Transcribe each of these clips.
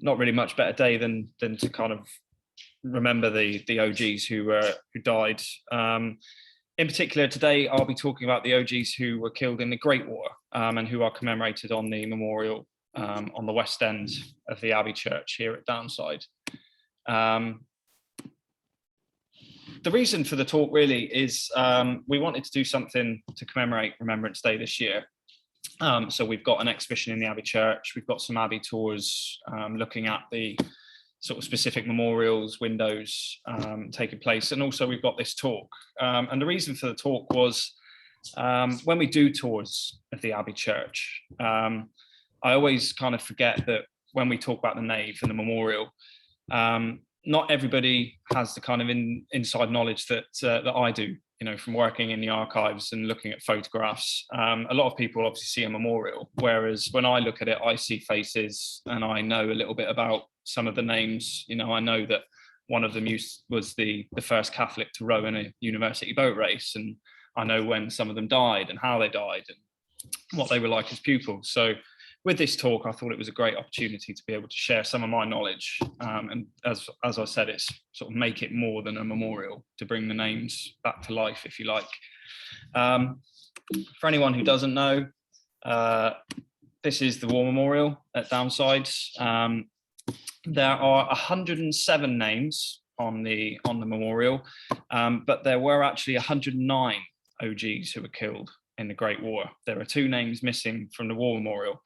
not really much better day than to kind of remember the OGs who died. In particular, today I'll be talking about the OGs who were killed in the Great War and who are commemorated on the memorial on the west end of the Abbey Church here at Downside. The reason for the talk really is we wanted to do something to commemorate Remembrance Day this year. So we've got an exhibition in the Abbey Church, we've got some Abbey tours looking at the sort of specific memorials, windows taking place, and also we've got this talk. And the reason for the talk was when we do tours of the Abbey Church, I always kind of forget that when we talk about the nave and the memorial, not everybody has the kind of inside knowledge that I do, you know, from working in the archives and looking at photographs. A lot of people obviously see a memorial, whereas when I look at it, I see faces and I know a little bit about some of the names. You know, I know that one of them was the first Catholic to row in a university boat race, and I know when some of them died and how they died and what they were like as pupils. So with this talk, I thought it was a great opportunity to be able to share some of my knowledge. And as I said, it's sort of make it more than a memorial, to bring the names back to life, if you like. For anyone who doesn't know, this is the War Memorial at Downside. There are 107 names on the memorial, but there were actually 109 OGs who were killed in the Great War. There are 2 names missing from the War Memorial.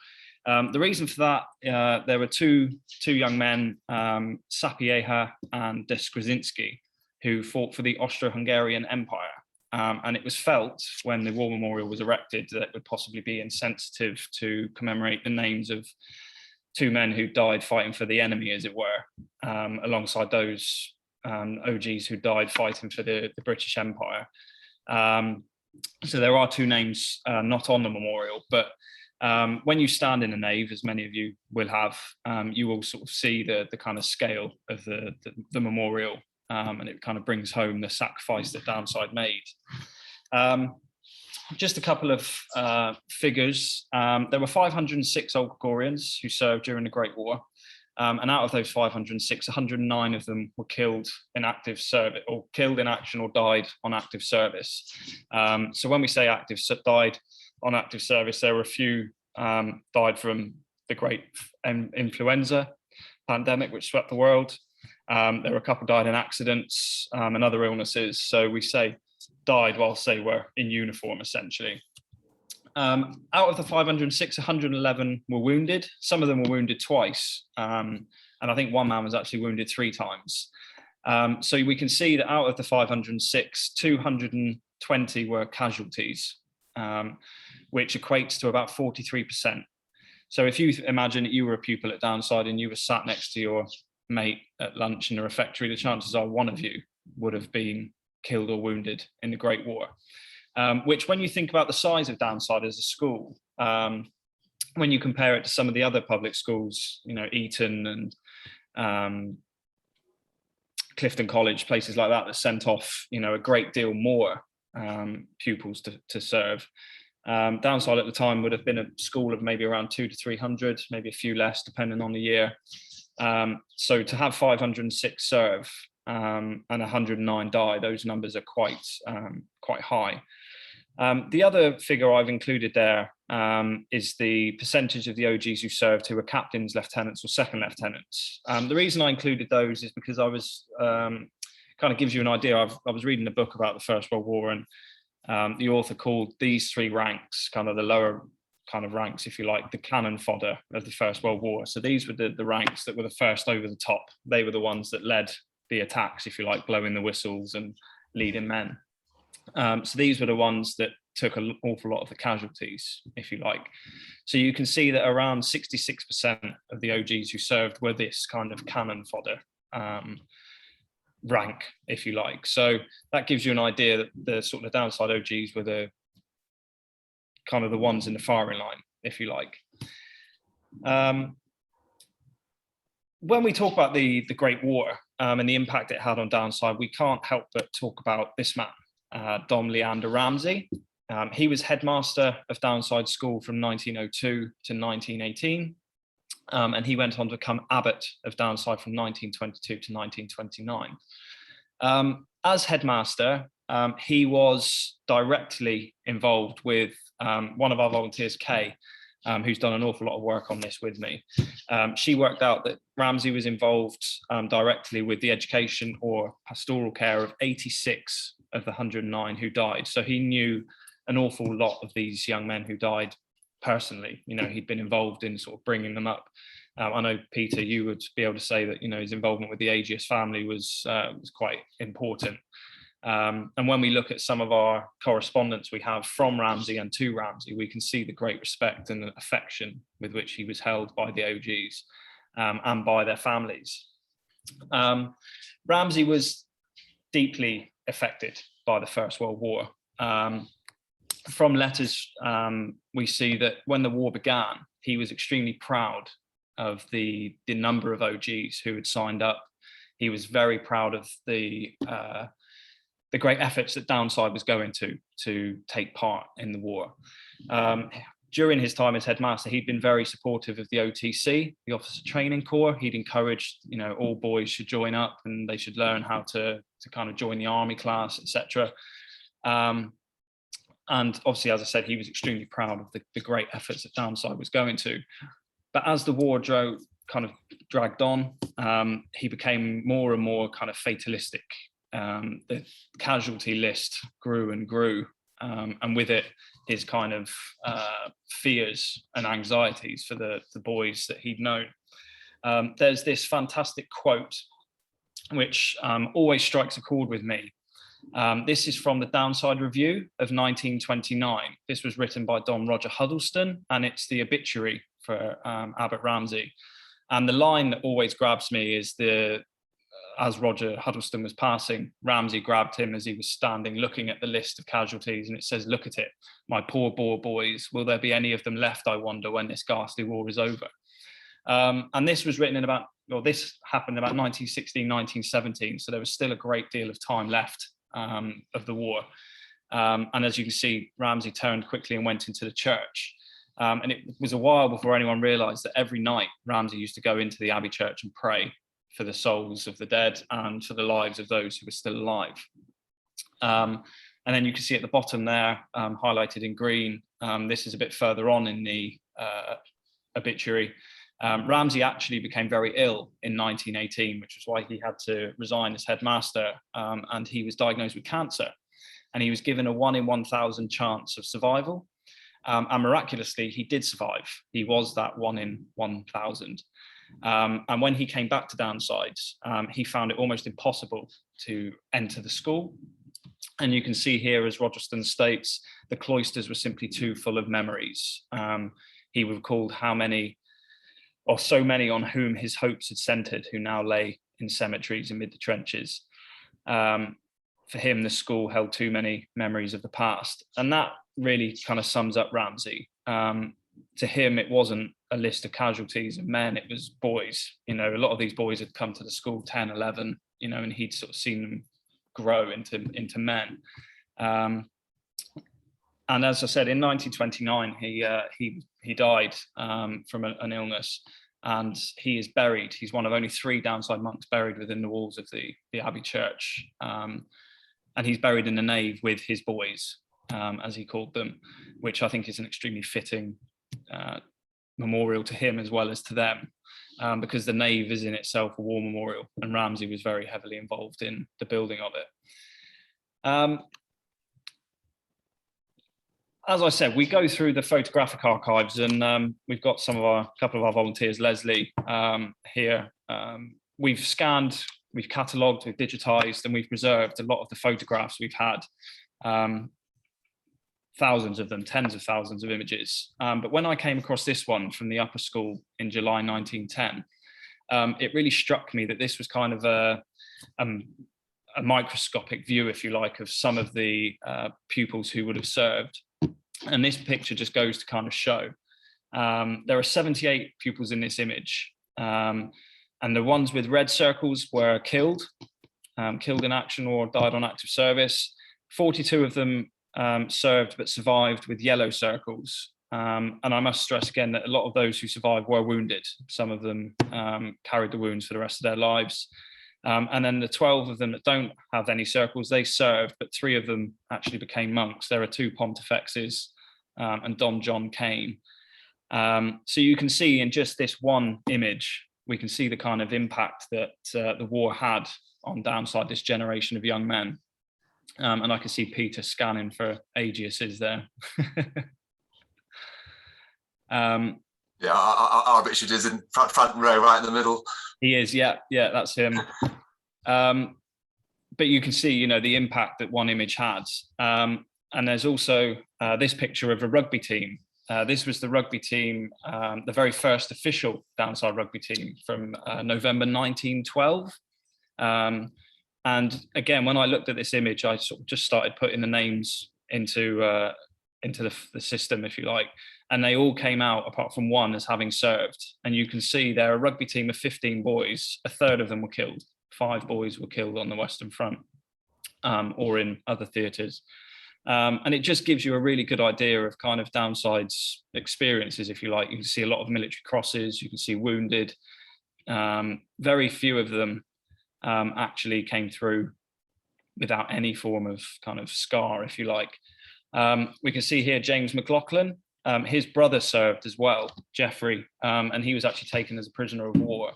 The reason for that, there were two young men, Sapieha and Deskrzinski, who fought for the Austro-Hungarian Empire. And it was felt when the War Memorial was erected that it would possibly be insensitive to commemorate the names of 2 men who died fighting for the enemy, as it were, alongside those OGs who died fighting for the British Empire. So there are 2 names not on the memorial, but when you stand in the nave, as many of you will have, you will sort of see the kind of scale of the memorial, and it kind of brings home the sacrifice that Downside made. Just a couple of figures. There were 506 old Gregorians who served during the Great War. And out of those 506, 109 of them were killed in active service, or killed in action, or died on active service. So when we say died on active service, there were a few died from the great influenza pandemic which swept the world. There were a couple died in accidents and other illnesses. So we say died whilst they were in uniform, essentially. Out of the 506, 111 were wounded. Some of them were wounded twice. And I think one man was actually wounded 3 times. So we can see that out of the 506, 220 were casualties, which equates to about 43%. So if you imagine that you were a pupil at Downside and you were sat next to your mate at lunch in the refectory, the chances are one of you would have been killed or wounded in the Great War. Which, when you think about the size of Downside as a school, when you compare it to some of the other public schools, you know, Eton and Clifton College, places like that sent off, you know, a great deal more pupils to serve. Downside at the time would have been a school of maybe around 200 to 300, maybe a few less, depending on the year. So to have 506 serve and 109 die, those numbers are quite high. The other figure I've included there is the percentage of the OGs who served who were captains, lieutenants, or second lieutenants. The reason I included those is because I was kind of gives you an idea. I was reading a book about the First World War, and the author called these 3 ranks, kind of the lower kind of ranks, if you like, the cannon fodder of the First World War. So these were the ranks that were the first over the top. They were the ones that led the attacks, if you like, blowing the whistles and leading men. So these were the ones that took an awful lot of the casualties, if you like. So you can see that around 66% of the OGs who served were this kind of cannon fodder rank, if you like. So that gives you an idea that the sort of Downside OGs were the kind of the ones in the firing line, if you like. When we talk about the Great War and the impact it had on Downside, we can't help but talk about this man, Dom Leander Ramsey. He was headmaster of Downside School from 1902 to 1918. And he went on to become abbot of Downside from 1922 to 1929. As headmaster, he was directly involved with one of our volunteers, Kay, who's done an awful lot of work on this with me. She worked out that Ramsey was involved directly with the education or pastoral care of 86 of the 109 who died. So he knew an awful lot of these young men who died personally. You know, he'd been involved in sort of bringing them up. I know, Peter, you would be able to say that, you know, his involvement with the Agius family was quite important. And when we look at some of our correspondence we have from Ramsey and to Ramsey, we can see the great respect and affection with which he was held by the OGs and by their families. Ramsey was deeply affected by the First World War. From letters, we see that when the war began, he was extremely proud of the number of OGs who had signed up. He was very proud of the great efforts that Downside was going to take part in the war. During his time as headmaster, he'd been very supportive of the OTC, the Officer Training Corps. He'd encouraged, you know, all boys should join up and they should learn how to kind of join the army class, etc. And obviously, as I said, he was extremely proud of the great efforts that Downside was going to. But as the war kind of dragged on, he became more and more kind of fatalistic. The casualty list grew and grew, and with it, his kind of fears and anxieties for the boys that he'd known. There's this fantastic quote, which always strikes a chord with me. This is from the Downside Review of 1929. This was written by Don Roger Huddleston, and it's the obituary for Abbot Ramsey. And the line that always grabs me is as Roger Huddleston was passing, Ramsey grabbed him as he was standing looking at the list of casualties, and it says, "Look at it, my poor Boer boys. Will there be any of them left, I wonder, when this ghastly war is over?" And this was written this happened about 1916, 1917, so there was still a great deal of time left of the war. And as you can see, Ramsey turned quickly and went into the church. And it was a while before anyone realised that every night Ramsey used to go into the Abbey Church and pray for the souls of the dead and for the lives of those who were still alive. And then you can see at the bottom there, highlighted in green, this is a bit further on in the obituary. Ramsey actually became very ill in 1918, which was why he had to resign as headmaster, and he was diagnosed with cancer. And he was given a 1 in 1,000 chance of survival. And miraculously, he did survive. He was that 1 in 1,000. And when he came back to Downside, he found it almost impossible to enter the school. And you can see here, as Rogerston states, the cloisters were simply too full of memories. He recalled how many, or so many, on whom his hopes had centred, who now lay in cemeteries amid the trenches. For him, the school held too many memories of the past. And that really kind of sums up Ramsey. To him, it wasn't a list of casualties of men, it was boys. You know, a lot of these boys had come to the school 10, 11, you know, and he'd sort of seen them grow into men. And as I said, in 1929, he died from an illness, and he is buried. He's one of only 3 Downside monks buried within the walls of the Abbey Church. And he's buried in the nave with his boys, as he called them, which I think is an extremely fitting memorial to him as well as to them, because the nave is in itself a war memorial, and Ramsey was very heavily involved in the building of it. As I said, we go through the photographic archives, and we've got a couple of our volunteers, Leslie, here. We've scanned, we've catalogued, we've digitised, and we've preserved a lot of the photographs we've had. Thousands of them, tens of thousands of images. But when I came across this one from the upper school in July 1910, it really struck me that this was kind of a microscopic view, if you like, of some of the pupils who would have served. And this picture just goes to kind of show. There are 78 pupils in this image. And the ones with red circles were killed in action or died on active service. 42 of them served but survived with yellow circles. And I must stress again that a lot of those who survived were wounded. Some of them carried the wounds for the rest of their lives. And then the 12 of them that don't have any circles, they served, but 3 of them actually became monks. There are 2 pontifexes and Don John Cain. So you can see in just this one image, we can see the kind of impact that the war had on Downside, this generation of young men. And I can see Peter scanning for Aegiuses there. Yeah, our Richard is in front row, right in the middle. He is, yeah, that's him. But you can see, the impact that one image had. And there's also this picture of a rugby team. This was the rugby team, the very first official Downside rugby team from November 1912. And again, when I looked at this image, I sort of just started putting the names into the system, if you like, and they all came out, apart from one, as having served. And you can see they're a rugby team of 15 boys. A third of them were killed. 5 boys were killed on the Western Front or in other theatres. And it just gives you a really good idea of kind of Downside's experiences, if you like. You can see a lot of military crosses, you can see wounded. Very few of them actually came through without any form of kind of scar, if you like. We can see here James McLaughlin. His brother served as well, Geoffrey, and he was actually taken as a prisoner of war.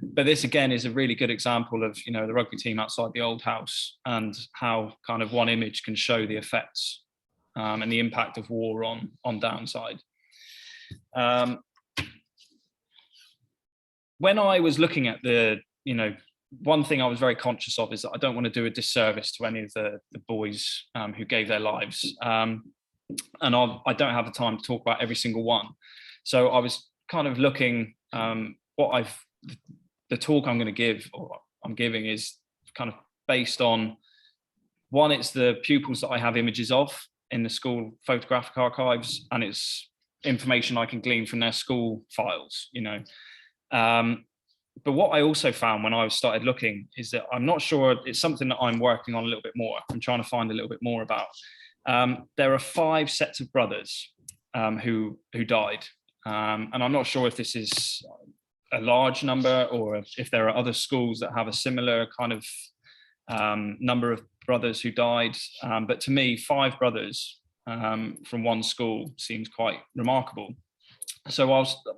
But this again is a really good example of the rugby team outside the old house and how kind of one image can show the effects and the impact of war on Downside. When I was looking at one thing I was very conscious of is that I don't want to do a disservice to any of the boys who gave their lives. And I don't have the time to talk about every single one. So I was kind of looking, the talk I'm going to give, or I'm giving, is kind of based on, one, it's the pupils that I have images of in the school photographic archives, and it's information I can glean from their school files, But what I also found when I started looking is that I'm not sure, it's something that I'm working on a little bit more. I'm trying to find a little bit more about. There are 5 sets of brothers who died. And I'm not sure if this is a large number or if there are other schools that have a similar kind of number of brothers who died. But to me, 5 brothers from one school seems quite remarkable. So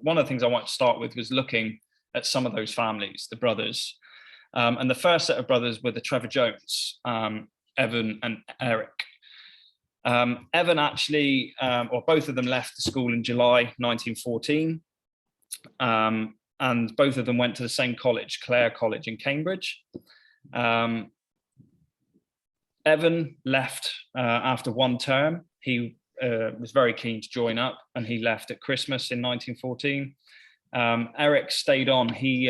one of the things I wanted to start with was looking at some of those families, the brothers. And the first set of brothers were the Trevor Jones, Evan and Eric. Evan actually, or both of them, left the school in July 1914. And both of them went to the same college, Clare College in Cambridge. Evan left after 1 term. He was very keen to join up, and he left at Christmas in 1914. Eric stayed on. He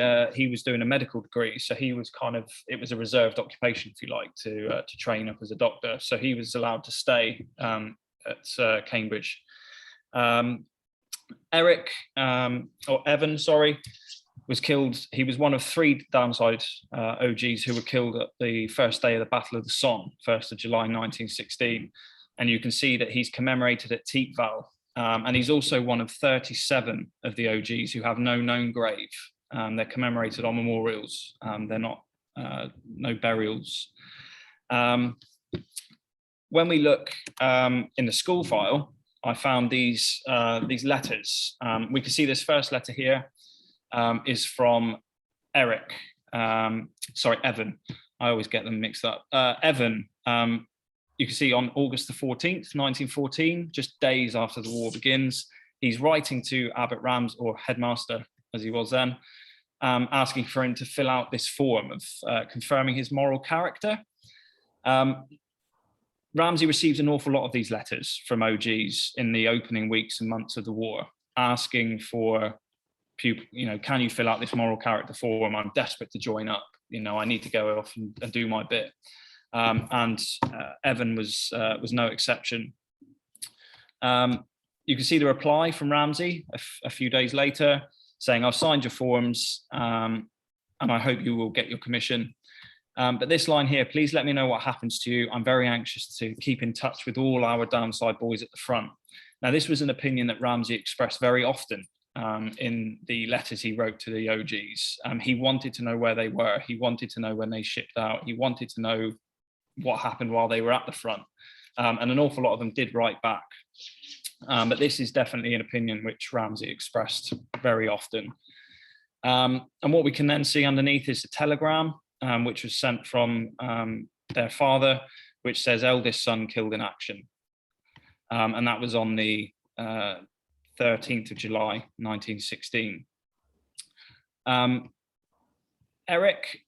was doing a medical degree, so he was it was a reserved occupation, if you like, to train up as a doctor. So he was allowed to stay at Cambridge. Evan, was killed. He was one of 3 Downside OGs who were killed at the first day of the Battle of the Somme, 1st of July 1916. And you can see that he's commemorated at Teepval. And he's also one of 37 of the OGs who have no known grave. They're commemorated on memorials. They're not, no burials. When we look in the school file, I found these letters. We can see this first letter here is from Evan. I always get them mixed up. Evan, you can see on August the 14th, 1914, just days after the war begins, he's writing to Abbot Ramsey, or headmaster as he was then, asking for him to fill out this form of confirming his moral character. Ramsey received an awful lot of these letters from OGs in the opening weeks and months of the war, asking for, can you fill out this moral character form? I'm desperate to join up. I need to go off and do my bit. And Evan was no exception. You can see the reply from Ramsey a few days later saying, "I've signed your forms and I hope you will get your commission." But this line here, "Please let me know what happens to you. I'm very anxious to keep in touch with all our Downside boys at the front. Now, this was an opinion that Ramsey expressed very often in the letters he wrote to the OGs. He wanted to know where they were. He wanted to know when they shipped out. He wanted to know what happened while they were at the front. And an awful lot of them did write back. But this is definitely an opinion which Ramsey expressed very often. And what we can then see underneath is a telegram, which was sent from their father, which says eldest son killed in action. And that was on the 13th of July, 1916. Eric,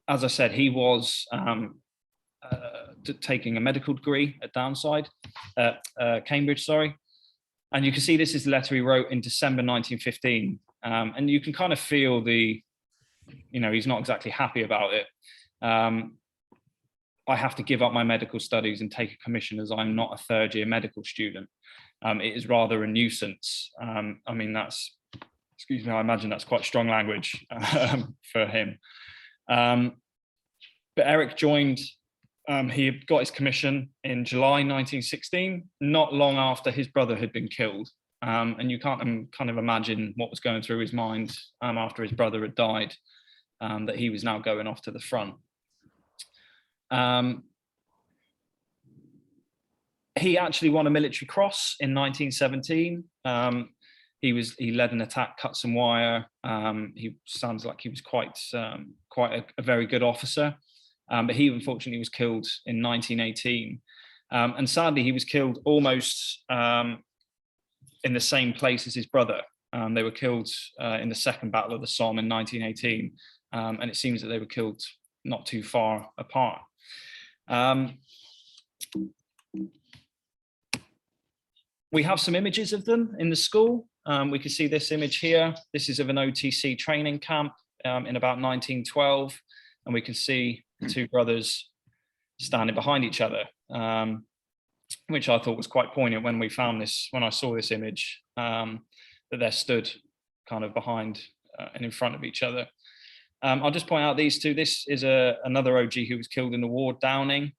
as I said, he was taking a medical degree at Cambridge, sorry. And you can see this is the letter he wrote in December 1915. And you can kind of feel he's not exactly happy about it. I have to give up my medical studies and take a commission as I'm not a third year medical student. It is rather a nuisance. I mean, excuse me, I imagine that's quite strong language for him. But Eric joined, he got his commission in July 1916, not long after his brother had been killed. And you can't kind of imagine what was going through his mind after his brother had died, that he was now going off to the front. He actually won a military cross in 1917. He led an attack, cut some wire. He sounds like he was quite a very good officer. But he unfortunately was killed in 1918. And sadly, he was killed almost in the same place as his brother. They were killed in the Second Battle of the Somme in 1918. And it seems that they were killed not too far apart. We have some images of them in the school. We can see this image here. This is of an OTC training camp in about 1912. And we can see the two brothers standing behind each other, which I thought was quite poignant when I saw this image, that they're stood kind of behind and in front of each other. I'll just point out these two. This is another OG who was killed in the war, Downing.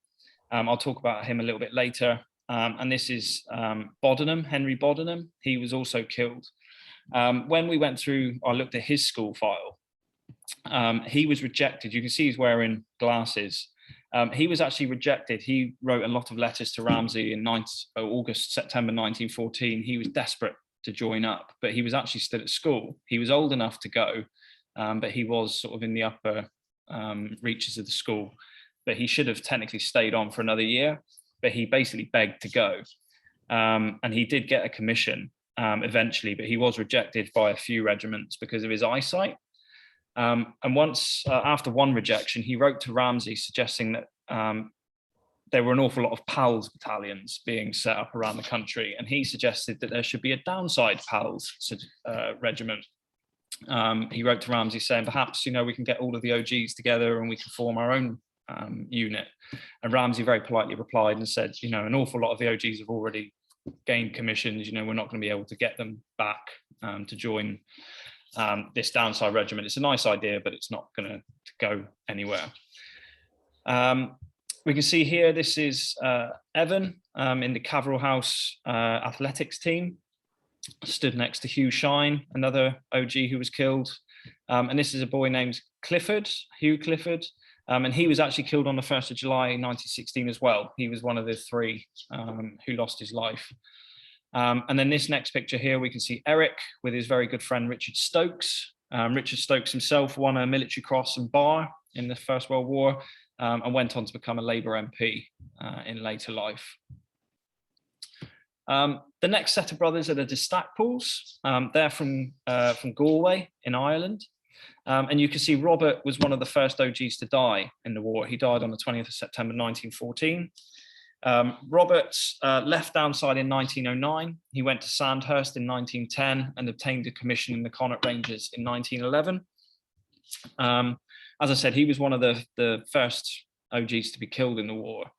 I'll talk about him a little bit later. And this is Bodenham, Henry Bodenham. He was also killed. When we went through, I looked at his school file. He was rejected. You can see he's wearing glasses. He was actually rejected. He wrote a lot of letters to Ramsey in September 1914. He was desperate to join up, but he was actually still at school. He was old enough to go, but he was sort of in the upper reaches of the school. But he should have technically stayed on for another year, but he basically begged to go. And he did get a commission eventually, but he was rejected by a few regiments because of his eyesight. And once, after one rejection, he wrote to Ramsey suggesting that there were an awful lot of PALS battalions being set up around the country. And he suggested that there should be a Downside PALS regiment. He wrote to Ramsey saying, perhaps, we can get all of the OGs together and we can form our own unit. And Ramsey very politely replied and said, an awful lot of the OGs have already gained commissions. We're not going to be able to get them back to join this Downside regiment. It's a nice idea, but it's not going to go anywhere. We can see here, this is Evan in the Caverall House athletics team, stood next to Hugh Shine, another OG who was killed. And this is a boy named Hugh Clifford. And he was actually killed on the 1st of July, 1916 as well. He was one of the three who lost his life. And then this next picture here, we can see Eric with his very good friend, Richard Stokes. Richard Stokes himself won a military cross and bar in the First World War and went on to become a Labour MP in later life. The next set of brothers are the Draycott Pools. They're from Galway in Ireland. And you can see Robert was one of the first OGs to die in the war. He died on the 20th of September, 1914. Robert left Downside in 1909. He went to Sandhurst in 1910 and obtained a commission in the Connaught Rangers in 1911. As I said, he was one of the first OGs to be killed in the war.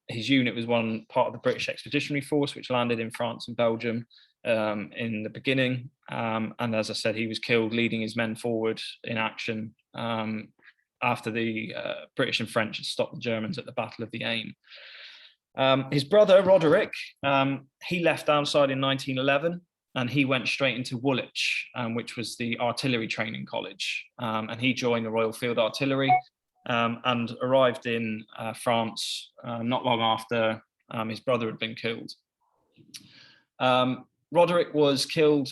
His unit was one part of the British Expeditionary Force, which landed in France and Belgium in the beginning. And as I said, he was killed leading his men forward in action after the British and French had stopped the Germans at the Battle of the Aisne. His brother, Roderick, he left Downside in 1911 and he went straight into Woolwich, which was the artillery training college. And he joined the Royal Field Artillery and arrived in France not long after his brother had been killed. Roderick was killed.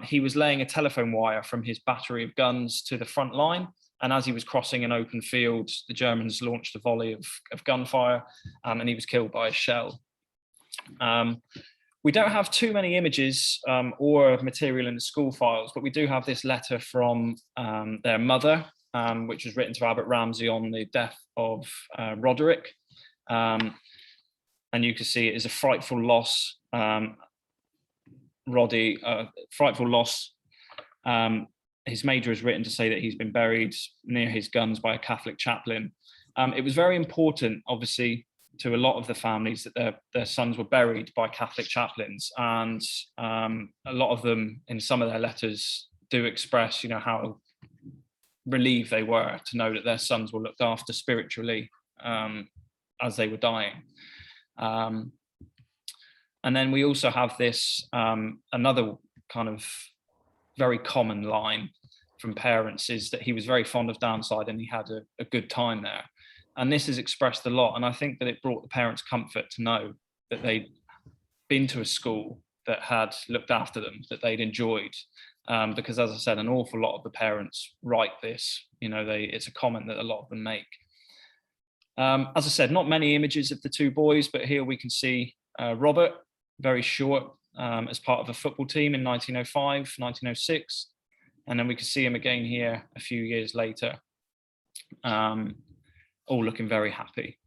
He was laying a telephone wire from his battery of guns to the front line. And as he was crossing an open field, the Germans launched a volley of gunfire, and he was killed by a shell. We don't have too many images or material in the school files, but we do have this letter from their mother, which was written to Abbot Ramsey on the death of Roderick. And you can see it is a frightful loss. Frightful loss. His major has written to say that he's been buried near his guns by a Catholic chaplain. It was very important, obviously, to a lot of the families that their sons were buried by Catholic chaplains. And a lot of them, in some of their letters, do express, how relieved they were to know that their sons were looked after spiritually as they were dying. And then we also have this, another kind of very common line from parents is that he was very fond of Downside and he had a good time there. And this is expressed a lot. And I think that it brought the parents comfort to know that they'd been to a school that had looked after them, that they'd enjoyed. Because as I said, an awful lot of the parents write this, it's a comment that a lot of them make. As I said, not many images of the two boys, but here we can see Robert, very short, as part of a football team in 1905, 1906. And then we can see him again here a few years later, all looking very happy.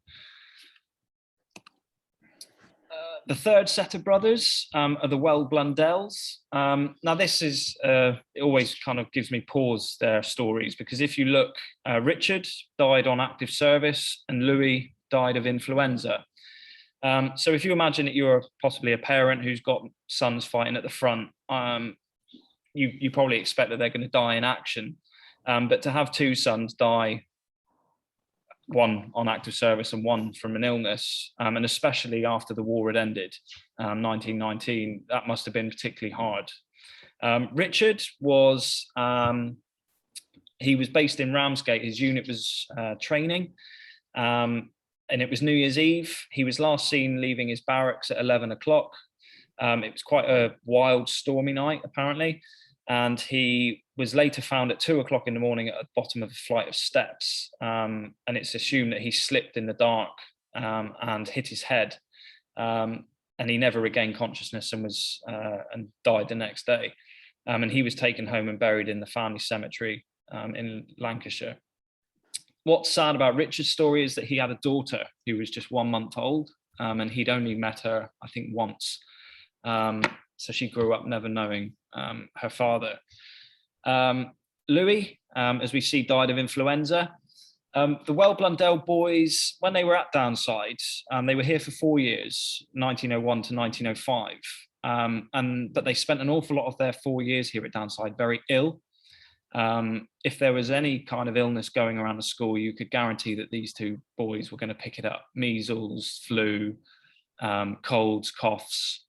The third set of brothers are the Blundells. Now this is, it always kind of gives me pause, their stories, because if you look, Richard died on active service and Louis died of influenza. So if you imagine that you're possibly a parent who's got sons fighting at the front, you probably expect that they're going to die in action. But to have two sons die, one on active service and one from an illness, and especially after the war had ended, 1919, that must have been particularly hard. Richard was, he was based in Ramsgate. His unit was training. And it was New Year's Eve. He was last seen leaving his barracks at 11 o'clock. It was quite a wild, stormy night, apparently. And he was later found at 2 o'clock in the morning at the bottom of a flight of steps. And it's assumed that he slipped in the dark and hit his head. And he never regained consciousness and and died the next day. And he was taken home and buried in the family cemetery in Lancashire. What's sad about Richard's story is that he had a daughter who was just 1 month old, and he'd only met her, I think, once. So she grew up never knowing her father. Louis, as we see, died of influenza. The Blundell boys, when they were at Downside, they were here for 4 years, 1901 to 1905. But they spent an awful lot of their 4 years here at Downside very ill. If there was any kind of illness going around the school, you could guarantee that these two boys were going to pick it up. Measles, flu, colds, coughs.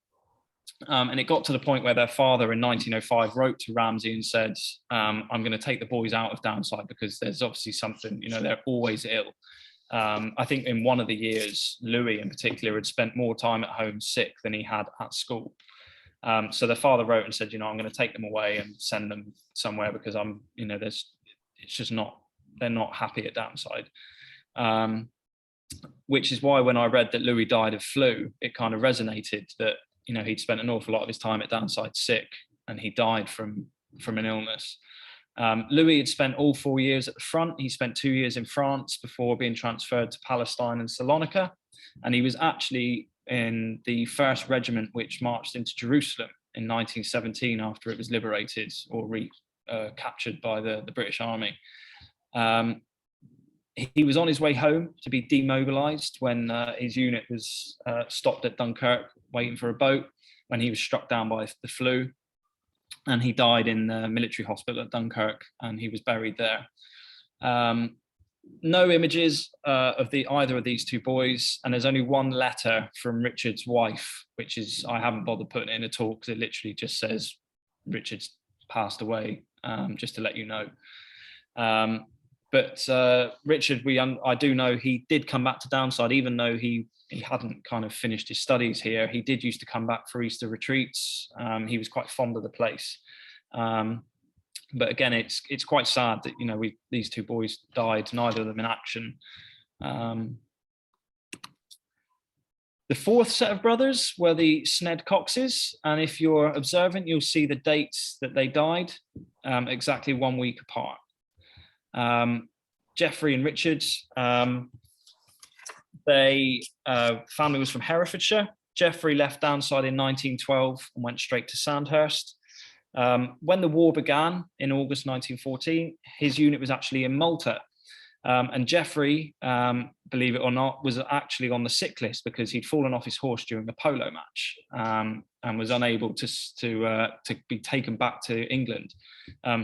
And it got to the point where their father in 1905 wrote to Ramsey and said, I'm going to take the boys out of Downside because there's obviously something, they're always ill. I think in one of the years, Louis in particular had spent more time at home sick than he had at school. So the father wrote and said, I'm going to take them away and send them somewhere because it's just not, they're not happy at Downside. Which is why when I read that Louis died of flu, it kind of resonated that, he'd spent an awful lot of his time at Downside sick and he died from an illness. Louis had spent all 4 years at the front. He spent 2 years in France before being transferred to Palestine and Salonika. And he was actually in the 1st Regiment, which marched into Jerusalem in 1917 after it was liberated or captured by the British Army. He was on his way home to be demobilised when his unit was stopped at Dunkirk waiting for a boat when he was struck down by the flu. And he died in the military hospital at Dunkirk and he was buried there. No images of either of these two boys, and there's only one letter from Richard's wife, which is, I haven't bothered putting it in at all because it literally just says Richard's passed away, just to let you know. But Richard, I do know he did come back to Downside, even though he hadn't kind of finished his studies here. He did used to come back for Easter retreats. He was quite fond of the place. But again, it's quite sad that, you know, these two boys died, neither of them in action. The fourth set of brothers were the Snedcoxes, and if you're observant, you'll see the dates that they died, exactly 1 week apart. Geoffrey and Richard, family was from Herefordshire. Geoffrey left Downside in 1912 and went straight to Sandhurst. When the war began in August 1914, his unit was actually in Malta. And Geoffrey, believe it or not, was actually on the sick list because he'd fallen off his horse during a polo match, and was unable to be taken back to England.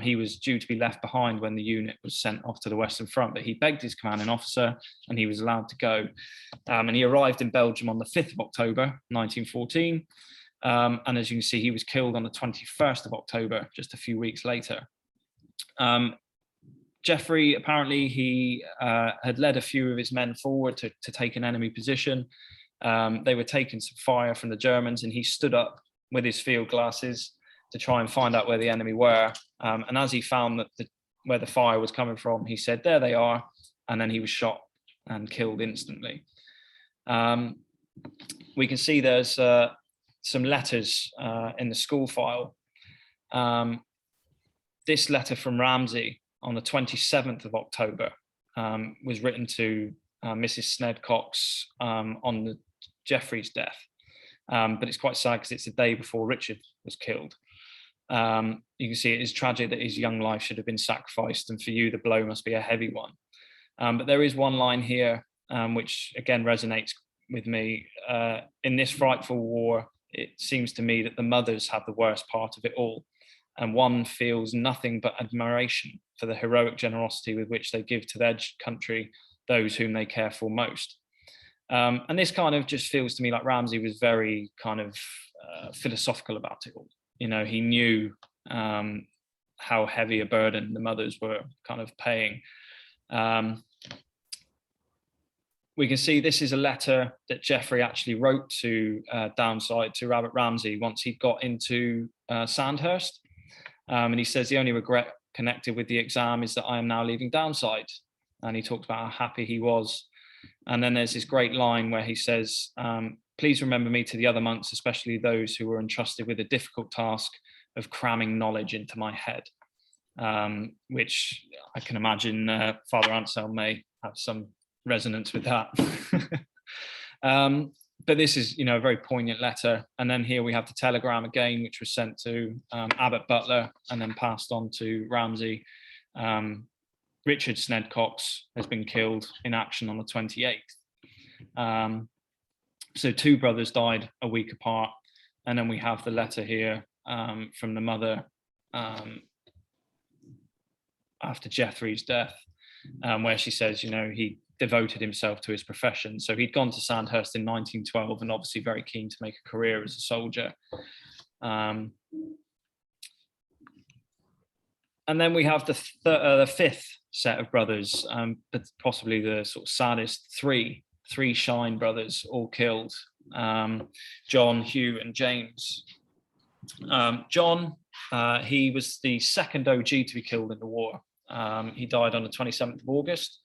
He was due to be left behind when the unit was sent off to the Western Front, but he begged his commanding officer and he was allowed to go. And he arrived in Belgium on the 5th of October, 1914. And as you can see, he was killed on the 21st of October, just a few weeks later. Geoffrey, apparently he had led a few of his men forward to take an enemy position. They were taking some fire from the Germans, and he stood up with his field glasses to try and find out where the enemy were. And as he found that where the fire was coming from, he said, "There they are," and then he was shot and killed instantly. We can see there's some letters in the school file. This letter from Ramsey on the 27th of October was written to Mrs. Snedcox on Geoffrey's death. But it's quite sad because it's the day before Richard was killed. You can see it is tragic that his young life should have been sacrificed, and for you, the blow must be a heavy one. But there is one line here which again resonates with me. In this frightful war, it seems to me that the mothers have the worst part of it all, and one feels nothing but admiration for the heroic generosity with which they give to their country those whom they care for most. And this kind of just feels to me like Ramsey was very kind of philosophical about it all. You know, he knew how heavy a burden the mothers were kind of paying. We can see this is a letter that Geoffrey actually wrote to Downside, to Rabbit Ramsey, once he got into Sandhurst. And he says, "The only regret connected with the exam is that I am now leaving Downside." And he talks about how happy he was. And then there's this great line where he says, "Please remember me to the other monks, especially those who were entrusted with the difficult task of cramming knowledge into my head," which I can imagine Father Anselm may have some resonance with that. But this is, you know, a very poignant letter. And then here we have the telegram again, which was sent to Abbot Butler and then passed on to Ramsey. Richard Snedcox has been killed in action on the 28th. So two brothers died a week apart. And then we have the letter here from the mother after Geoffrey's death, where she says, you know, he devoted himself to his profession. So he'd gone to Sandhurst in 1912 and obviously very keen to make a career as a soldier. And then we have the fifth set of brothers, but possibly the sort of saddest, three Shine brothers, all killed. John, Hugh, and James. John, he was the second OG to be killed in the war. He died on the 27th of August.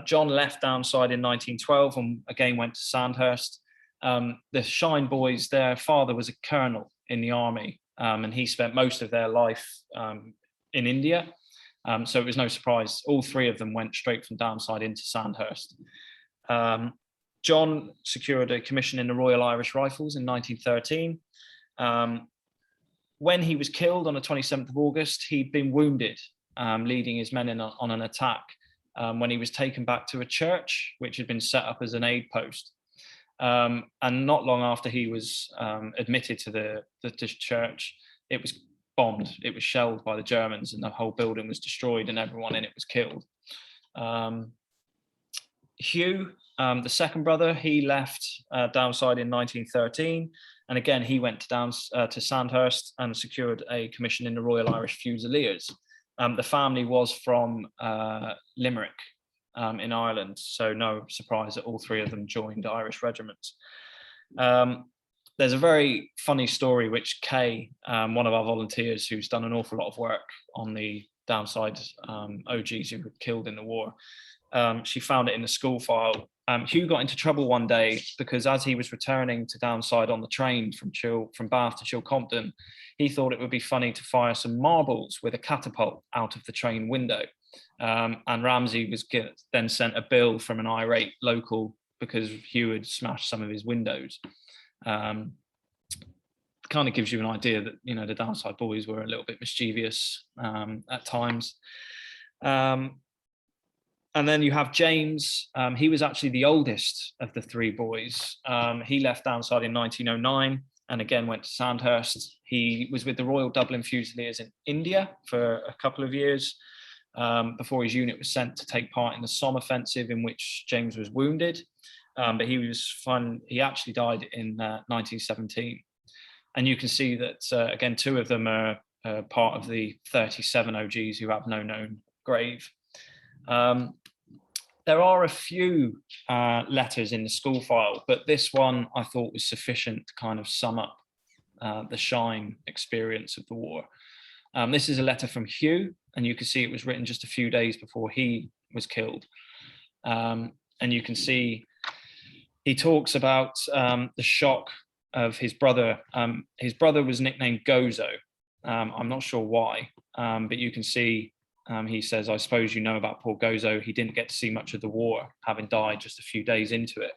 John left Downside in 1912 and again went to Sandhurst. The Shine boys, their father was a colonel in the army, and he spent most of their life in India. So it was no surprise. All three of them went straight from Downside into Sandhurst. John secured a commission in the Royal Irish Rifles in 1913. When he was killed on the 27th of August, he'd been wounded, leading his men on an attack when he was taken back to a church, which had been set up as an aid post. And not long after he was admitted to the church, it was bombed. It was shelled by the Germans and the whole building was destroyed and everyone in it was killed. Hugh, the second brother, he left Downside in 1913, and again he went to Sandhurst and secured a commission in the Royal Irish Fusiliers. The family was from Limerick in Ireland, so no surprise that all three of them joined Irish regiments. There's a very funny story which Kay, one of our volunteers who's done an awful lot of work on the Downside OGs who were killed in the war, she found it in the school file. Hugh got into trouble one day because as he was returning to Downside on the train from Bath to Chilcompton, he thought it would be funny to fire some marbles with a catapult out of the train window. And Ramsey was then sent a bill from an irate local because Hugh had smashed some of his windows. Kind of gives you an idea that, you know, the Downside boys were a little bit mischievous at times. And then you have James. He was actually the oldest of the three boys. He left Downside in 1909 and again went to Sandhurst. He was with the Royal Dublin Fusiliers in India for a couple of years before his unit was sent to take part in the Somme offensive, in which James was wounded. But he actually died in 1917. And you can see that, again, two of them are part of the 37 OGs who have no known grave. There are a few letters in the school file, but this one I thought was sufficient to kind of sum up the Shine experience of the war. This is a letter from Hugh, and you can see it was written just a few days before he was killed. And you can see he talks about the shock of his brother. His brother was nicknamed Gozo. I'm not sure why, but you can see he says, "I suppose you know about poor Gozo. He didn't get to see much of the war, having died just a few days into it.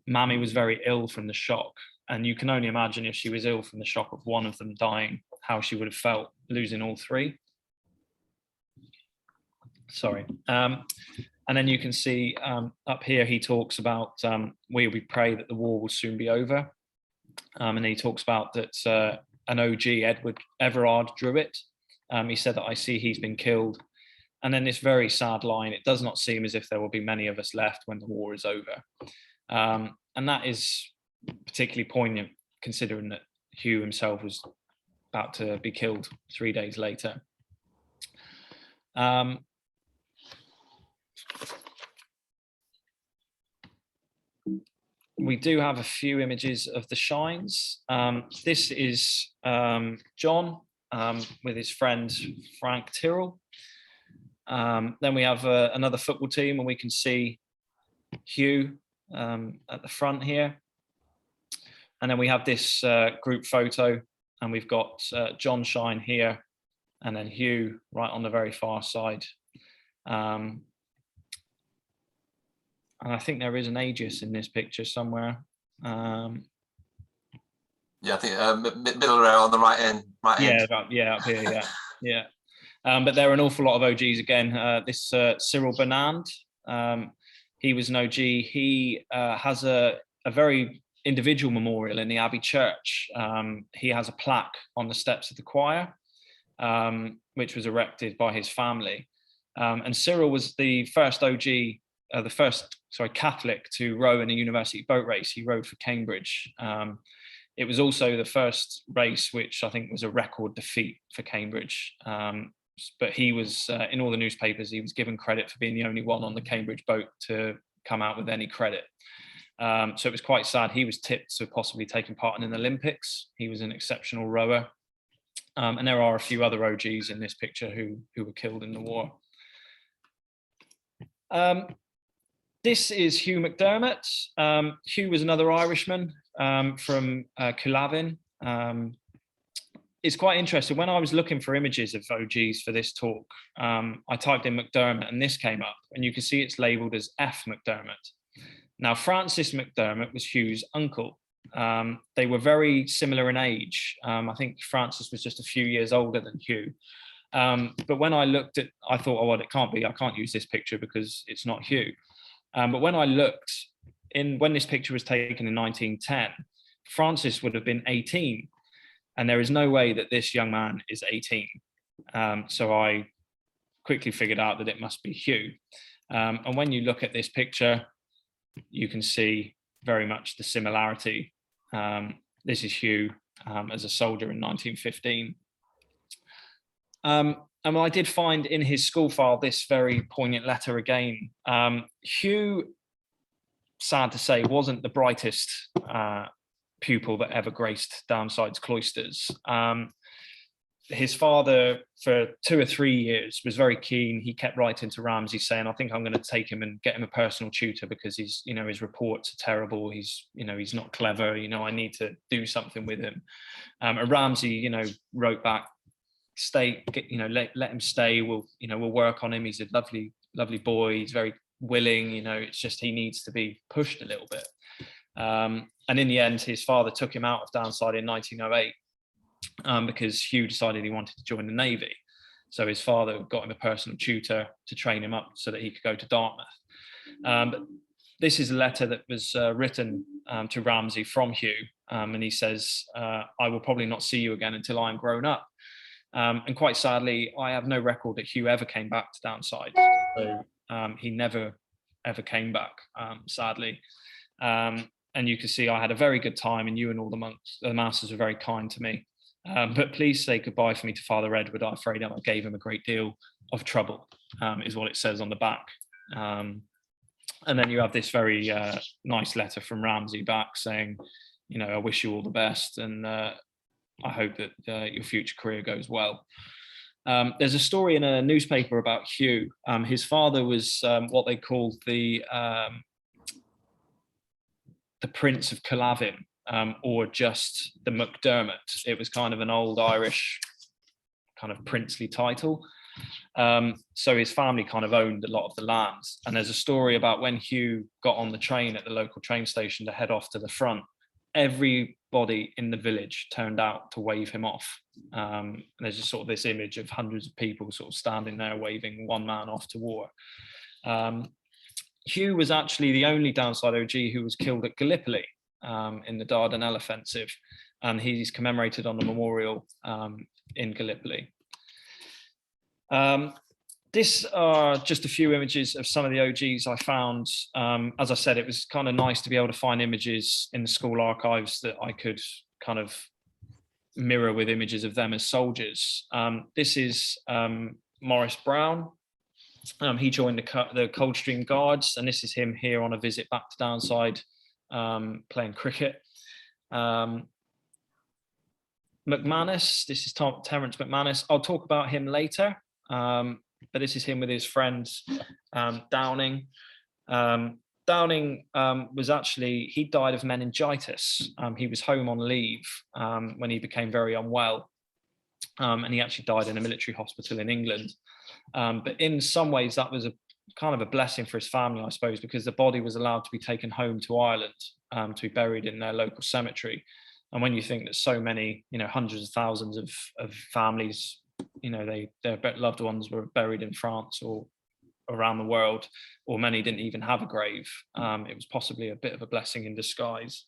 Mammy was very ill from the shock, and you can only imagine if she was ill from the shock of one of them dying, how she would have felt losing all three." Sorry. And then you can see up here, he talks about we pray that the war will soon be over. And he talks about that an OG, Everard Druitt, he said that I see he's been killed. And then this very sad line, it does not seem as if there will be many of us left when the war is over. And that is particularly poignant considering that Hugh himself was about to be killed 3 days later. We do have a few images of the Shines. This is John with his friend Frank Tyrrell. Then we have another football team, and we can see Hugh at the front here. And then we have this group photo, and we've got John Shine here, and then Hugh right on the very far side. And I think there is an Aegis in this picture somewhere. Yeah, I think middle row on the right end. Yeah, up here, yeah. But there are an awful lot of OGs again. This Cyril Bernand, he was an OG. He has a very individual memorial in the Abbey Church. He has a plaque on the steps of the choir, which was erected by his family. And Cyril was the first Catholic to row in a university boat race. He rowed for Cambridge. It was also the first race which I think was a record defeat for Cambridge. But he was, in all the newspapers, he was given credit for being the only one on the Cambridge boat to come out with any credit. So it was quite sad. He was tipped to possibly taking part in an Olympics. He was an exceptional rower. And there are a few other OGs in this picture who were killed in the war. This is Hugh Mcdermott. Hugh was another Irishman from Culavin. It's quite interesting. When I was looking for images of OGs for this talk, I typed in Mcdermott and this came up, and you can see it's labelled as F. Mcdermott. Now, Francis Mcdermott was Hugh's uncle. They were very similar in age. I think Francis was just a few years older than Hugh. But when I looked at, I thought, oh, well, it can't be. I can't use this picture because it's not Hugh. But when I looked, when this picture was taken in 1910, Francis would have been 18. And there is no way that this young man is 18. So I quickly figured out that it must be Hugh. And when you look at this picture, you can see very much the similarity. This is Hugh as a soldier in 1915. And I did find in his school file this very poignant letter again. Hugh, sad to say, wasn't the brightest pupil that ever graced Downside's cloisters. His father, for 2 or 3 years, was very keen. He kept writing to Ramsey saying, I think I'm going to take him and get him a personal tutor because he's, his reports are terrible. He's not clever. I need to do something with him. And Ramsey, wrote back, stay, let him stay. We'll work on him. He's a lovely, lovely boy. He's very willing. It's just he needs to be pushed a little bit. And in the end, his father took him out of Downside in 1908 because Hugh decided he wanted to join the Navy. So his father got him a personal tutor to train him up so that he could go to Dartmouth. But this is a letter that was written to Ramsey from Hugh. And he says, I will probably not see you again until I'm grown up. And quite sadly, I have no record that Hugh ever came back to Downside. So he never, ever came back, sadly. And you can see I had a very good time, and you and all the masters were very kind to me. But please say goodbye for me to Father Edward. I'm afraid I gave him a great deal of trouble, is what it says on the back. And then you have this very nice letter from Ramsey back saying, I wish you all the best, and I hope that your future career goes well. There's a story in a newspaper about Hugh. His father was what they called the Prince of Calavin, or just the Mcdermott. It was kind of an old Irish kind of princely title. So his family kind of owned a lot of the lands. And there's a story about when Hugh got on the train at the local train station to head off to the front, everybody in the village turned out to wave him off. And there's just sort of this image of hundreds of people sort of standing there waving one man off to war. Hugh was actually the only Downside OG who was killed at Gallipoli in the Dardanelles offensive, and he's commemorated on a memorial in Gallipoli. This are just a few images of some of the OGs I found. As I said, it was kind of nice to be able to find images in the school archives that I could kind of mirror with images of them as soldiers. This is Maurice Brown. He joined the Coldstream Guards, and this is him here on a visit back to Downside, playing cricket. McManus, this is Terence McManus. I'll talk about him later, but this is him with his friend Downing. Downing was actually, he died of meningitis. He was home on leave when he became very unwell, and he actually died in a military hospital in England. But in some ways, that was a kind of a blessing for his family, I suppose, because the body was allowed to be taken home to Ireland to be buried in their local cemetery. And when you think that so many, hundreds of thousands of families, their loved ones were buried in France or around the world, or many didn't even have a grave, it was possibly a bit of a blessing in disguise.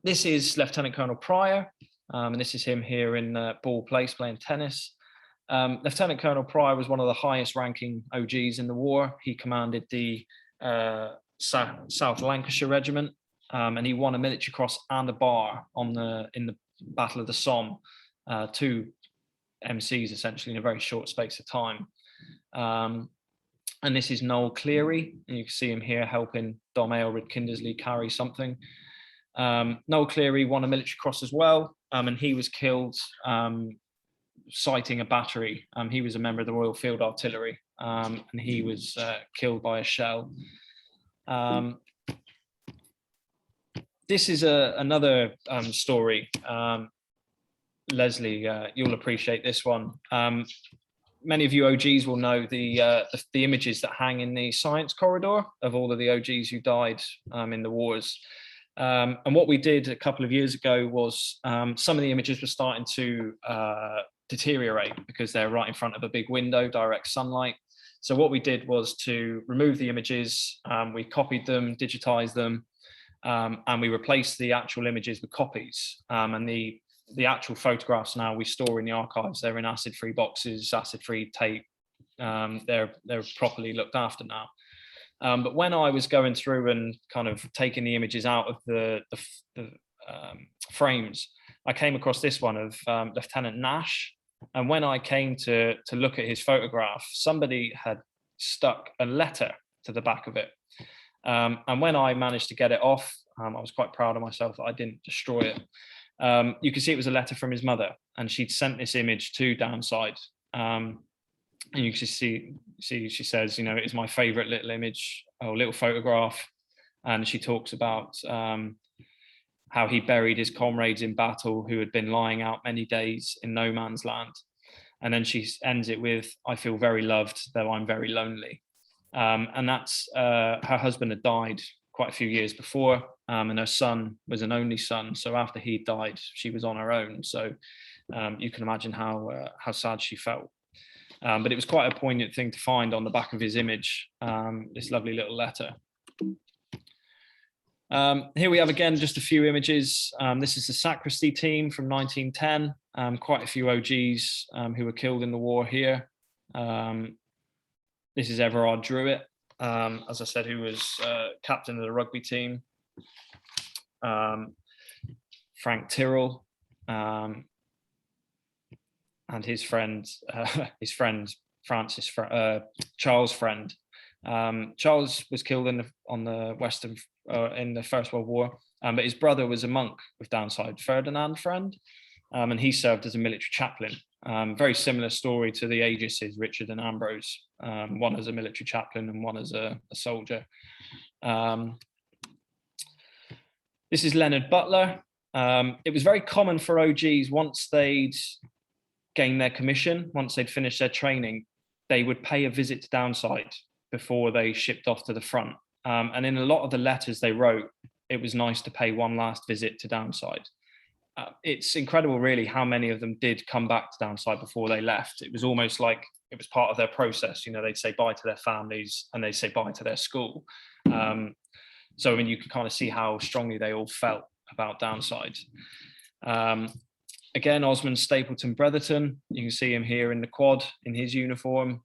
This is Lieutenant Colonel Pryor, and this is him here in Ball Place playing tennis. Lieutenant Colonel Pryor was one of the highest ranking OGs in the war. He commanded the South Lancashire Regiment, and he won a military cross and a bar in the Battle of the Somme, 2 MCs essentially in a very short space of time. And this is Noel Cleary, and you can see him here helping Dom Aylred Kindersley carry something. Noel Cleary won a military cross as well, and he was killed sighting a battery. He was a member of the Royal Field Artillery, and he was killed by a shell. This is another story. Leslie, you'll appreciate this one. Many of you OGs will know the images that hang in the science corridor of all of the OGs who died in the wars. And what we did a couple of years ago was some of the images were starting to deteriorate because they're right in front of a big window, direct sunlight. So what we did was to remove the images, we copied them, digitized them, and we replaced the actual images with copies. And the the actual photographs now we store in the archives. They're in acid-free boxes, acid-free tape. They're properly looked after now. But when I was going through and kind of taking the images out of the frames, I came across this one of Lieutenant Nash. And when I came to look at his photograph, somebody had stuck a letter to the back of it. And when I managed to get it off, I was quite proud of myself that I didn't destroy it. You can see it was a letter from his mother, and she'd sent this image to Downside. And you can see she says, you know, it's my favorite little image or little photograph. And she talks about how he buried his comrades in battle who had been lying out many days in no man's land. And then she ends it with, I feel very loved, though I'm very lonely. And that's her husband had died quite a few years before, and her son was an only son. So after he died, she was on her own. So you can imagine how sad she felt. But it was quite a poignant thing to find on the back of his image, this lovely little letter. Here we have again just a few images. This is the sacristy team from 1910. Quite a few OGs who were killed in the war here. This is Everard Druitt, as I said, who was captain of the rugby team. Frank Tyrrell, and his friend Francis, Charles Friend. Charles was killed in the First World War, but his brother was a monk with Downside, Ferdinand Friend, and he served as a military chaplain. Very similar story to the Aegises, Richard and Ambrose, one as a military chaplain and one as a soldier. This is Leonard Butler. It was very common for OGs, once they'd gained their commission, once they'd finished their training, they would pay a visit to Downside before they shipped off to the front. And in a lot of the letters they wrote, it was nice to pay one last visit to Downside. It's incredible, really, how many of them did come back to Downside before they left. It was almost like it was part of their process. You know, they'd say bye to their families and they'd say bye to their school. So, I mean, you can kind of see how strongly they all felt about Downside. Again, Osmond Stapleton Bretherton, you can see him here in the quad in his uniform.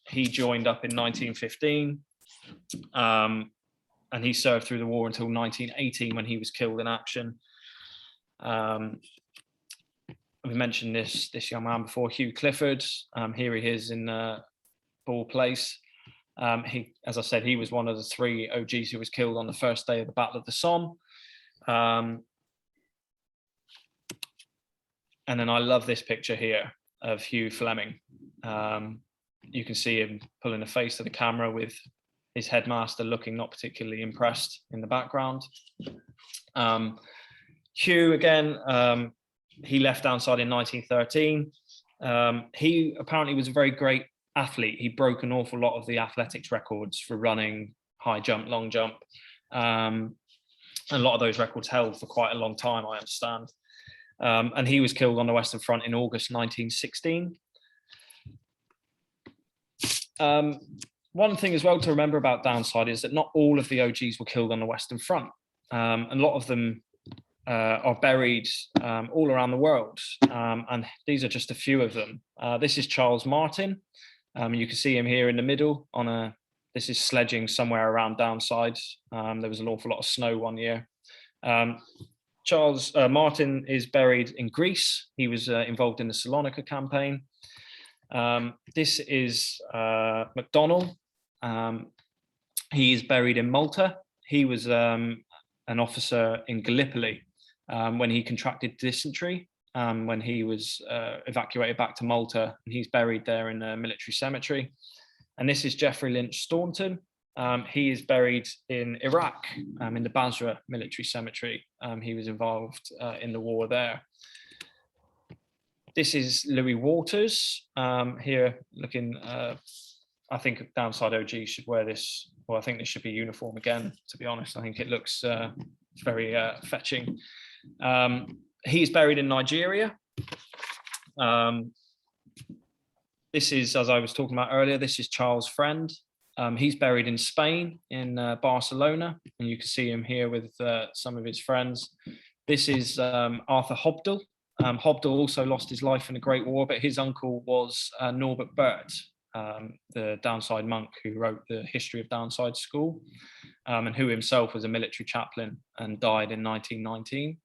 He joined up in 1915, and he served through the war until 1918 when he was killed in action. We mentioned this young man before, Hugh Clifford. Here he is in Ball Place. He, as I said, he was one of the 3 OGs who was killed on the first day of the Battle of the Somme. And then I love this picture here of Hugh Fleming. You can see him pulling a face to the camera with his headmaster looking not particularly impressed in the background. Hugh, again, he left Downside in 1913. He apparently was a very great athlete. He broke an awful lot of the athletics records for running, high jump, long jump. And a lot of those records held for quite a long time, I understand. And he was killed on the Western Front in August 1916. One thing as well to remember about Downside is that not all of the OGs were killed on the Western Front. A lot of them are buried all around the world, and these are just a few of them. This is Charles Martin. You can see him here in the middle this is sledging somewhere around Downside. There was an awful lot of snow one year. Charles Martin is buried in Greece. He was involved in the Salonika campaign. This is McDonnell. He is buried in Malta. He was an officer in Gallipoli when he contracted dysentery, when he was evacuated back to Malta. And he's buried there in a military cemetery. And this is Geoffrey Lynch Staunton. He is buried in Iraq, in the Basra military cemetery. He was involved in the war there. This is Louis Waters, here looking, I think Downside OG should wear this, well, I think this should be uniform again, to be honest. I think it looks very fetching. He's buried in Nigeria. This is, as I was talking about earlier, this is Charles Friend. He's buried in Spain, in Barcelona, and you can see him here with some of his friends. This is Arthur Hobdell. Hobdell also lost his life in the Great War, but his uncle was Norbert Burt, the Downside monk who wrote the history of Downside School, and who himself was a military chaplain and died in 1919.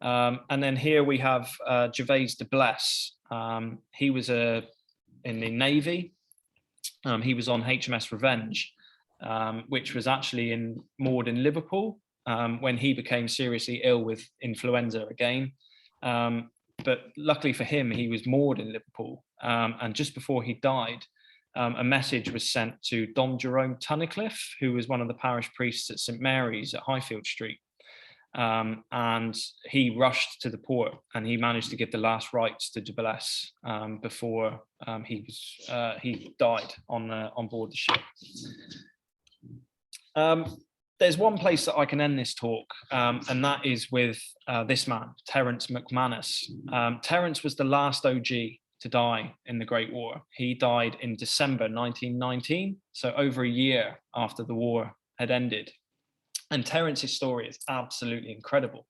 And then here we have Gervase de Blesse. He was in the Navy. He was on HMS Revenge, which was actually moored in Liverpool when he became seriously ill with influenza again. But luckily for him, he was moored in Liverpool. And just before he died, a message was sent to Dom Jerome Tunnicliffe, who was one of the parish priests at St Mary's at Highfield Street. And he rushed to the port, and he managed to give the last rites to de Blesse before he died on board the ship. There's one place that I can end this talk, and that is with this man, Terence McManus. Terence was the last OG to die in the Great War. He died in December 1919, so over a year after the war had ended. And Terence's story is absolutely incredible.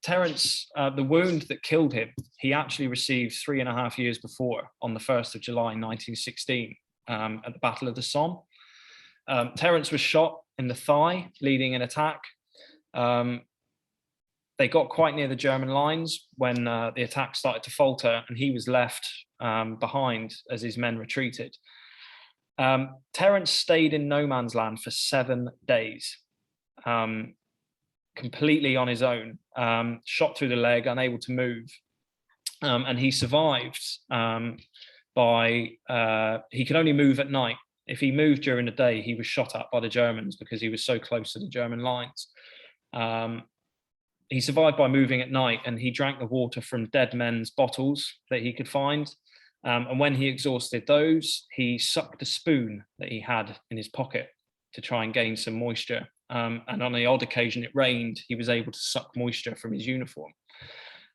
Terence, the wound that killed him, he actually received 3.5 years before, on the 1st of July 1916, at the Battle of the Somme. Terence was shot in the thigh, leading an attack. They got quite near the German lines when the attack started to falter, and he was left behind as his men retreated. Terence stayed in no man's land for 7 days, completely on his own, shot through the leg, unable to move. And he survived he could only move at night. If he moved during the day, he was shot at by the Germans because he was so close to the German lines. He survived by moving at night, and he drank the water from dead men's bottles that he could find. And when he exhausted those, he sucked a spoon that he had in his pocket to try and gain some moisture. And on the odd occasion it rained, he was able to suck moisture from his uniform.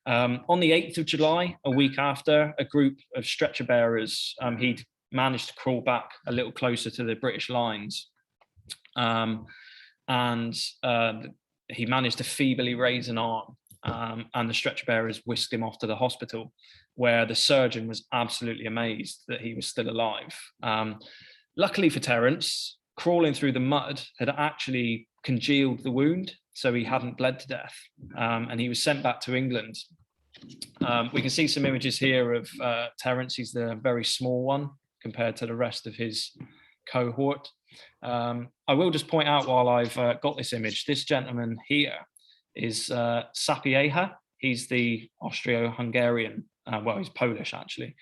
On the 8th of July, a week after, a group of stretcher bearers, he'd managed to crawl back a little closer to the British lines. He managed to feebly raise an arm, and the stretcher bearers whisked him off to the hospital, where the surgeon was absolutely amazed that he was still alive. Luckily for Terence, crawling through the mud had actually congealed the wound, so he hadn't bled to death, and he was sent back to England. We can see some images here of Terence. He's the very small one compared to the rest of his cohort. I will just point out while I've got this image, this gentleman here is Sapieha. He's the Austro-Hungarian, well, he's Polish actually,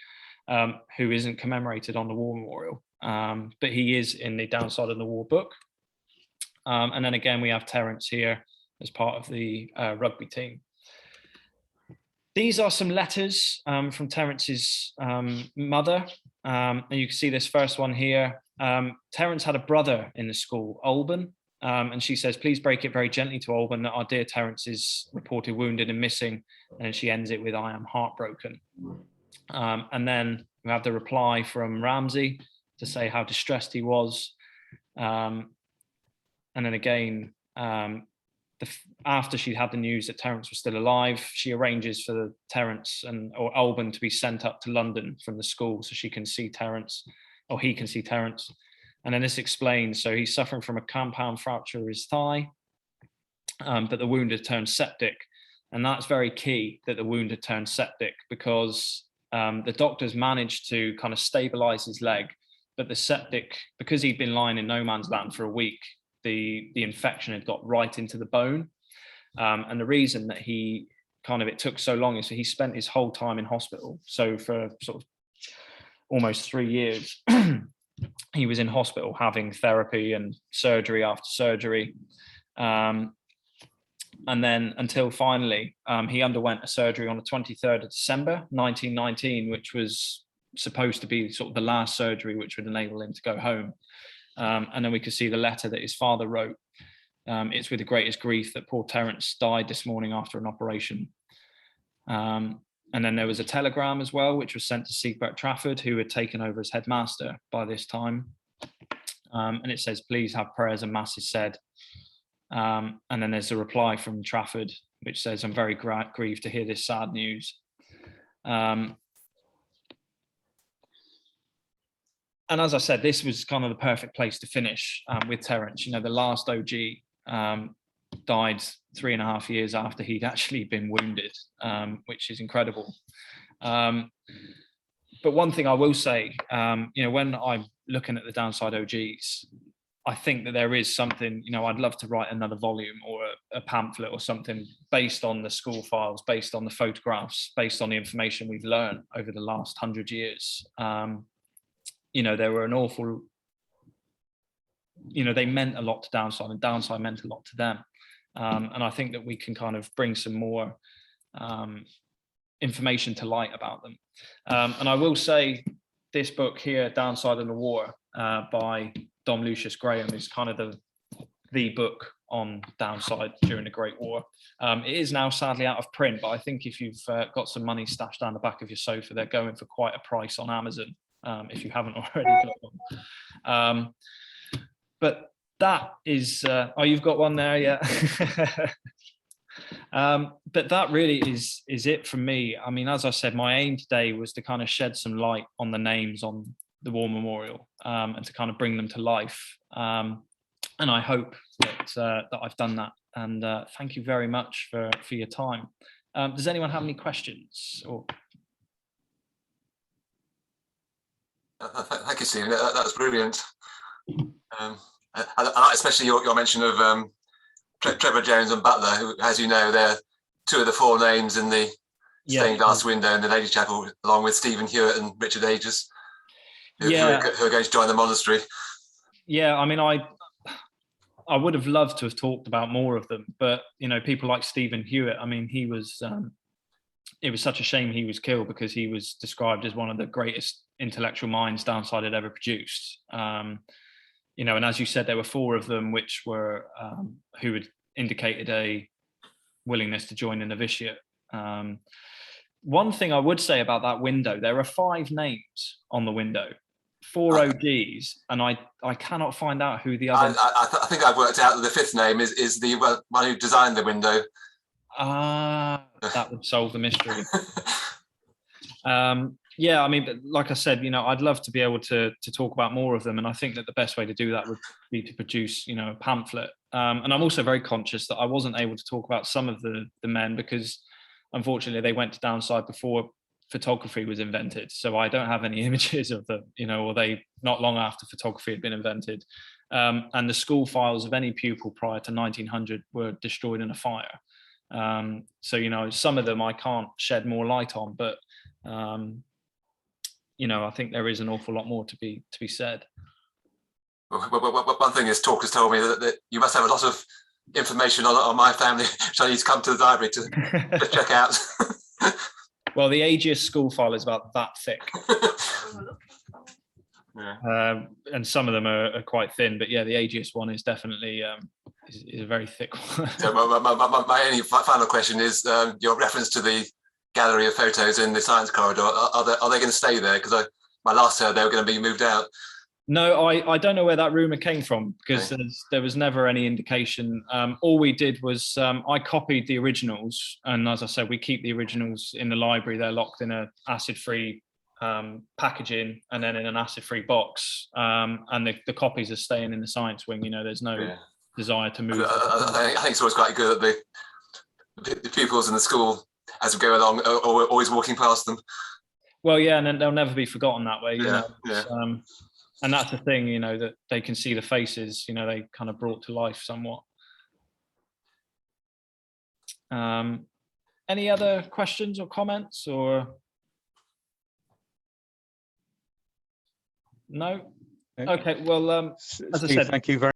who isn't commemorated on the War Memorial, but he is in the Downside of the War book. And then again, we have Terence here as part of the rugby team. These are some letters from Terence's mother, and you can see this first one here. Terence had a brother in the school, Alban, and she says, please break it very gently to Alban that our dear Terence is reported wounded and missing, and then she ends it with, I am heartbroken. And then we have the reply from Ramsey to say how distressed he was. And then again, after she'd had the news that Terence was still alive, she arranges for Terence or Alban to be sent up to London from the school so she can see Terence, or he can see Terence. And then this explains, so he's suffering from a compound fracture of his thigh, but the wound had turned septic. And that's very key, that the wound had turned septic, because the doctors managed to kind of stabilize his leg, but the septic, because he'd been lying in no man's land for a week, the infection had got right into the bone. And the reason that it took so long is that he spent his whole time in hospital. So for sort of almost 3 years, he was in hospital having therapy and surgery after surgery. And then until finally, he underwent a surgery on the 23rd of December, 1919, which was supposed to be sort of the last surgery which would enable him to go home. And then we could see the letter that his father wrote. It's with the greatest grief that poor Terence died this morning after an operation. And then there was a telegram as well, which was sent to Siegbert Trafford, who had taken over as headmaster by this time. And it says, please have prayers and masses said. And then there's a reply from Trafford, which says, "I'm very grieved to hear this sad news." And as I said, this was kind of the perfect place to finish with Terence. The last OG died 3.5 years after he'd actually been wounded, which is incredible. But one thing I will say, when I'm looking at the Downside OGs, I think that there is something, I'd love to write another volume or a pamphlet or something based on the school files, based on the photographs, based on the information we've learned over the last 100 years. There were an awful, they meant a lot to Downside, and Downside meant a lot to them. And I think that we can kind of bring some more information to light about them. And I will say this book here, Downside and the War, by Dom Lucius Graham, is kind of the book on Downside during the Great War. It is now sadly out of print, but I think if you've got some money stashed down the back of your sofa, they're going for quite a price on Amazon, if you haven't already got one. But that is, you've got one there, yeah. But that really is it from me. I mean, as I said, my aim today was to kind of shed some light on the names on the War Memorial, and to kind of bring them to life. And I hope that I've done that. And thank you very much for your time. Does anyone have any questions? Or thank you, Stephen. That was brilliant. Especially your mention of Trevor Jones and Butler, who, as you know, they're two of the four names in the stained glass window in the Ladies' Chapel, along with Stephen Hewitt and Richard Aegis, who are going to join the monastery. Yeah, I mean, I would have loved to have talked about more of them, but people like Stephen Hewitt, I mean, he was. It was such a shame he was killed, because he was described as one of the greatest intellectual minds Downside had ever produced. And as you said, there were four of them which were who had indicated a willingness to join the novitiate. One thing I would say about that window, there are 5 names on the window, 4 OGs, and I cannot find out who the other. I think I've worked out that the 5th name is the one who designed the window. That would solve the mystery. Yeah, I mean, like I said, I'd love to be able to talk about more of them, and I think that the best way to do that would be to produce, a pamphlet. And I'm also very conscious that I wasn't able to talk about some of the men, because unfortunately they went to Downside before photography was invented, so I don't have any images of them, or they not long after photography had been invented. And the school files of any pupil prior to 1900 were destroyed in a fire. So some of them I can't shed more light on, but I think there is an awful lot more to be said. One thing is, talk has told me that you must have a lot of information on my family, which I need to come to the library to check out. Well, the Aegis school file is about that thick. Yeah. And some of them are quite thin, but yeah, the Aegis one is definitely is a very thick one. So my only final question is your reference to the gallery of photos in the science corridor. Are they going to stay there? Because my last heard they were going to be moved out. No, I don't know where that rumour came from, because there was never any indication. All we did was I copied the originals, and as I said, we keep the originals in the library. They're locked in a acid-free packaging and then in an acid-free box, and the copies are staying in the science wing. There's no desire to move. I think it's always quite good that the pupils in the school, as we go along, are always walking past them. Well, yeah, and then they'll never be forgotten that way. And that's the thing, that they can see the faces, they kind of brought to life somewhat. Any other questions or comments, or? No? Okay, well, as I said, thank you very